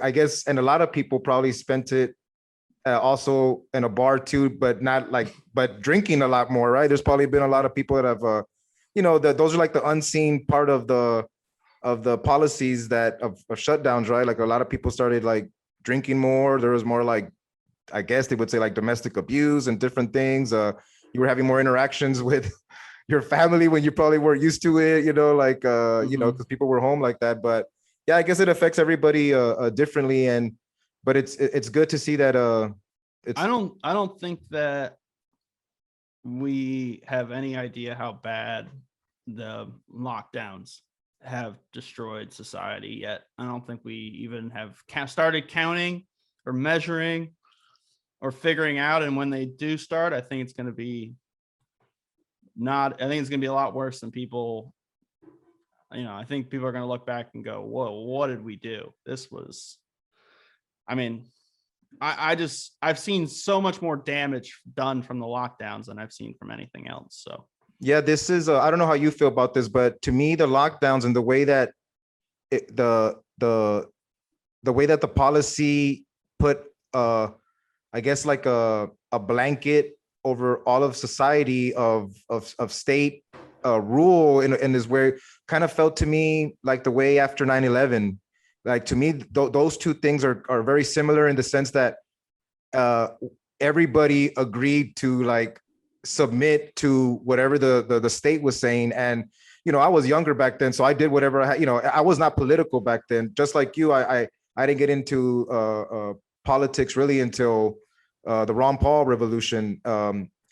I guess, and a lot of people probably spent it also in a bar too, but not like, but drinking a lot more, right? There's probably been a lot of people that have, those are like the unseen part of the policies that of shutdowns, right? Like a lot of people started like drinking more. There was more like, I guess they would say like domestic abuse and different things. You were having more interactions with your family when you probably weren't used to it, because people were home like that. But yeah, I guess it affects everybody differently. But it's good to see that I don't think that we have any idea how bad the lockdowns have destroyed society yet. I don't think we even have started counting or measuring or figuring out. And when they do start, I think it's going to be I think it's going to be a lot worse than people. I think people are going to look back and go, whoa, what did we do? This was, I've seen so much more damage done from the lockdowns than I've seen from anything else. So yeah, this is I don't know how you feel about this, but to me, the lockdowns and the way that the way that the policy put I guess like a blanket over all of society of state rule in this way kind of felt to me like the way after 9/11. Like to me, those two things are very similar in the sense that everybody agreed to like submit to whatever the state was saying. And I was younger back then, so I did whatever I had. I was not political back then. Just like you, I didn't get into politics really until the Ron Paul revolution,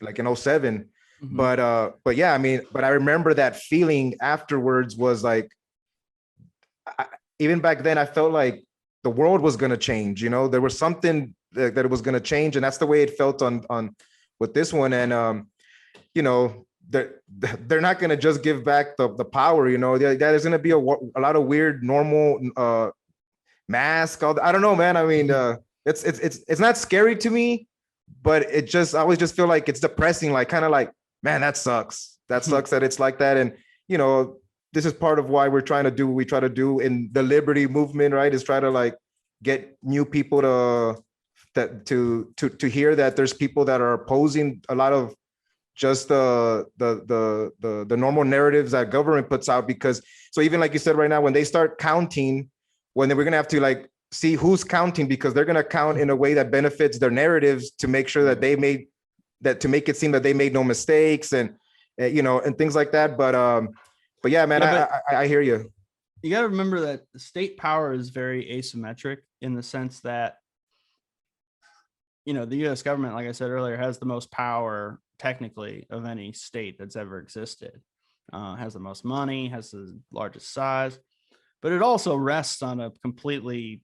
like in 07. Mhm. But yeah, but I remember that feeling afterwards was like, even back then, I felt like the world was going to change. There was something that it was going to change, and that's the way it felt on with this one. And they're not going to just give back the power. There's going to be a lot of weird normal mask. I don't know, man. It's not scary to me, but I always just feel like it's depressing. Like kind of like, man, that sucks. That sucks that it's like that. And this is part of why we're trying to do what we try to do in the liberty movement, right? Is try to like get new people to hear that there's people that are opposing a lot of just the normal narratives that government puts out. Because so even like you said right now, when they start counting, we're gonna have to like see who's counting, because they're gonna count in a way that benefits their narratives to make sure that to make it seem that they made no mistakes and and things like that. But yeah, man, I hear you. You got to remember that the state power is very asymmetric in the sense that, the U.S. government, like I said earlier, has the most power technically of any state that's ever existed. Has the most money, has the largest size, but it also rests on a completely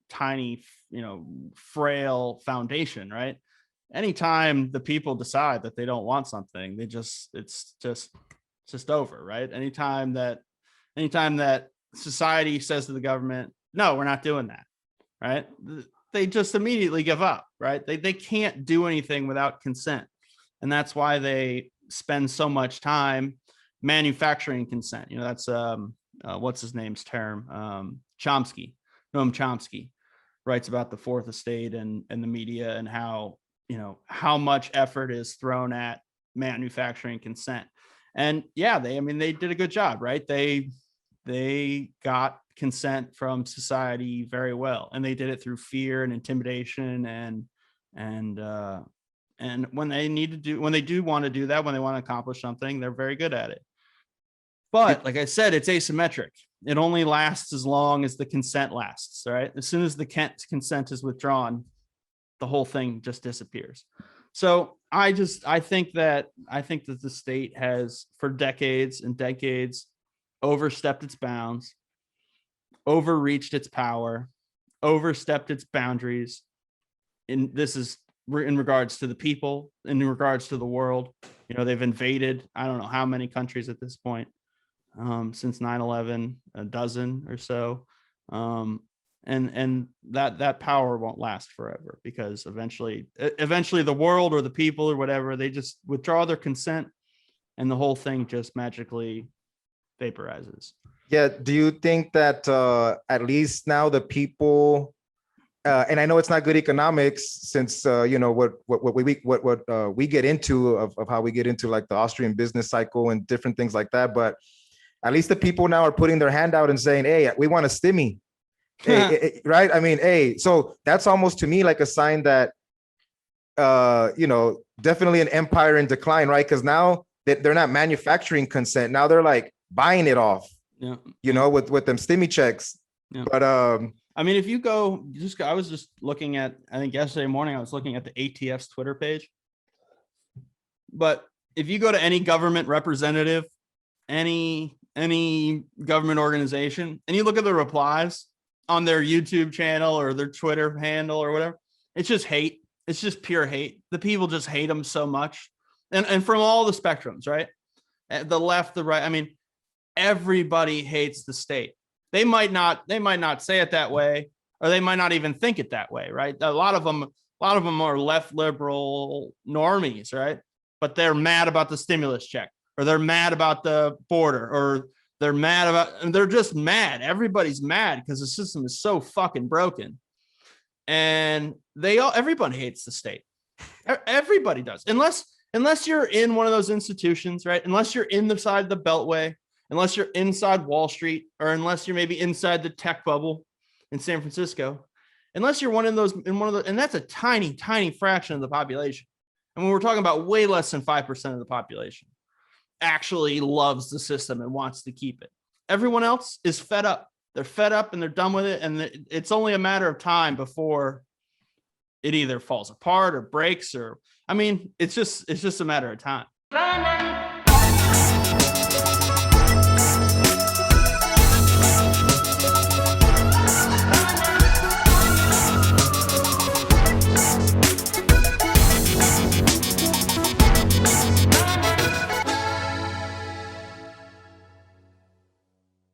tiny, frail foundation, right? Anytime the people decide that they don't want something, it's just over, right? Anytime that society says to the government, no, we're not doing that, right? They just immediately give up, right? They can't do anything without consent. And that's why they spend so much time manufacturing consent. That's what's his name's term? Chomsky. Noam Chomsky writes about the fourth estate and the media and how much effort is thrown at manufacturing consent. And yeah, they did a good job, right? They got consent from society very well, and they did it through fear and intimidation and when they do want to do that, when they want to accomplish something, they're very good at it. But like I said, it's asymmetric. It only lasts as long as the consent lasts, right? As soon as the consent is withdrawn, the whole thing just disappears. So I think that the state has for decades and decades overstepped its bounds, overreached its power, overstepped its boundaries. And this is in regards to the people, in regards to the world. They've invaded, I don't know how many countries at this point, since 9/11, a dozen or so. And that power won't last forever, because eventually the world or the people or whatever, they just withdraw their consent and the whole thing just magically vaporizes. Yeah. Do you think that at least now the people, and I know it's not good economics since what we get into of how we get into like the Austrian business cycle and different things like that, but at least the people now are putting their hand out and saying, "Hey, we want a stimmy." Hey, right? I mean, hey, so that's almost to me like a sign that definitely an empire in decline, right? Because now that they're not manufacturing consent, now they're like buying it off, Yeah. with them stimmy checks. Yeah. But I mean, if you go, I was just looking at, I think yesterday morning, I was looking at the ATF's Twitter page. But if you go to any government representative, any government organization, and you look at the replies on their YouTube channel or their Twitter handle or whatever, it's just hate. It's just pure hate. The people just hate them so much. And from all the spectrums, right? The left, the right. I mean, everybody hates the state. They might not say it that way, or they might not even think it that way, right? A lot of them are left liberal normies, right? But they're mad about the stimulus check, or they're mad about the border, or they're just mad. Everybody's mad because the system is so fucking broken. And everybody hates the state. Everybody does. Unless you're in one of those institutions, right? Unless you're in the side of the Beltway, unless you're inside Wall Street, or unless you're maybe inside the tech bubble in San Francisco, unless you're in one of the, and that's a tiny, tiny fraction of the population. And when we're talking about way less than 5% of the population actually loves the system and wants to keep it. Everyone else is fed up. They're fed up and they're done with it. And it's only a matter of time before it either falls apart or breaks, or, I mean, it's just a matter of time.